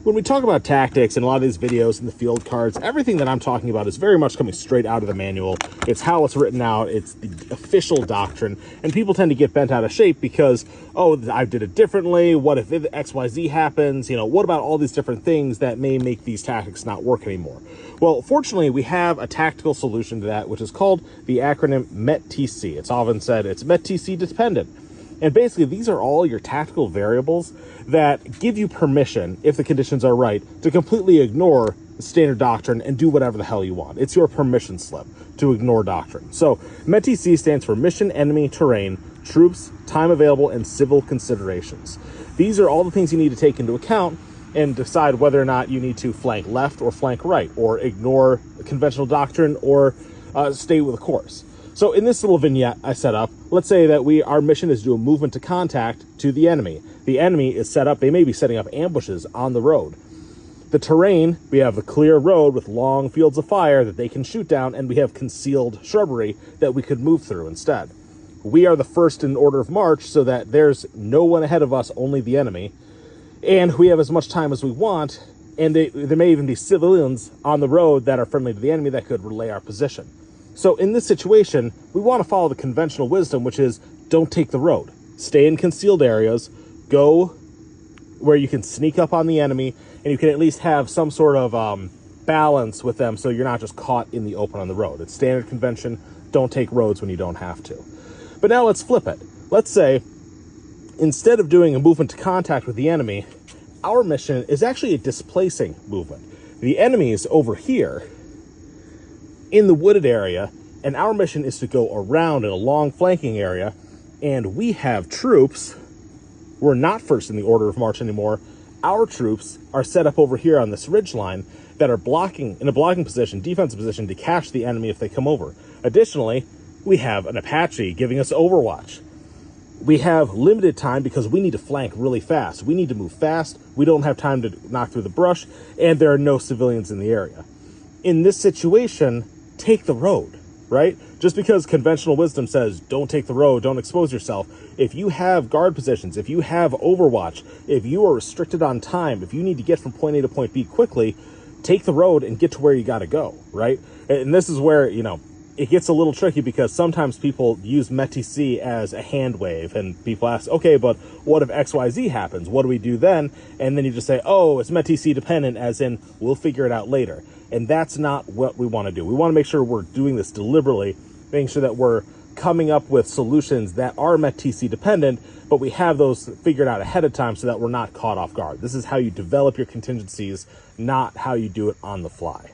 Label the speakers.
Speaker 1: when we talk about tactics and a lot of these videos and the field cards, everything that I'm talking about is very much coming straight out of the manual. It's how it's written out. It's the official doctrine. And people tend to get bent out of shape because, oh, I did it differently. What if XYZ happens? You know, what about all these different things that may make these tactics not work anymore? Well, fortunately, we have a tactical solution to that, which is called the acronym Mett-Tc. It's often said it's Mett-Tc dependent. And basically, these are all your tactical variables that give you permission, if the conditions are right, to completely ignore standard doctrine and do whatever the hell you want. It's your permission slip to ignore doctrine. So Mett-Tc stands for mission, enemy, terrain, troops, time available, and civil considerations. These are all the things you need to take into account and decide whether or not you need to flank left or flank right, or ignore conventional doctrine, or stay with the course. So in this little vignette I set up, let's say that our mission is to do a movement to contact to the enemy. The enemy is set up, they may be setting up ambushes on the road. The terrain, we have the clear road with long fields of fire that they can shoot down, and we have concealed shrubbery that we could move through instead. We are the first in order of march so that there's no one ahead of us, only the enemy. And we have as much time as we want, and there may even be civilians on the road that are friendly to the enemy that could relay our position. So in this situation, we want to follow the conventional wisdom, which is don't take the road. Stay in concealed areas, go where you can sneak up on the enemy, and you can at least have some sort of balance with them so you're not just caught in the open on the road. It's standard convention, don't take roads when you don't have to. But now let's flip it. Let's say, instead of doing a movement to contact with the enemy, our mission is actually a displacing movement. The enemy is over here in the wooded area, and our mission is to go around in a long flanking area, and we have troops. We're not first in the order of march anymore. Our troops are set up over here on this ridge line that are in a blocking position, defensive position, to catch the enemy if they come over. Additionally, we have an Apache giving us overwatch. We have limited time because we need to flank really fast. We need to move fast. We don't have time to knock through the brush, and there are no civilians in the area. In this situation, take the road, right? Just because conventional wisdom says don't take the road, don't expose yourself. If you have guard positions, if you have overwatch, if you are restricted on time, if you need to get from point A to point B quickly, take the road and get to where you got to go, right? And this is where, you know, it gets a little tricky because sometimes people use Mett-Tc as a hand wave, and people ask, okay, but what if XYZ happens? What do we do then? And then you just say, oh, it's Mett-Tc dependent, as in we'll figure it out later. And that's not what we want to do. We want to make sure we're doing this deliberately, making sure that we're coming up with solutions that are Mett-Tc dependent, but we have those figured out ahead of time so that we're not caught off guard. This is how you develop your contingencies, not how you do it on the fly.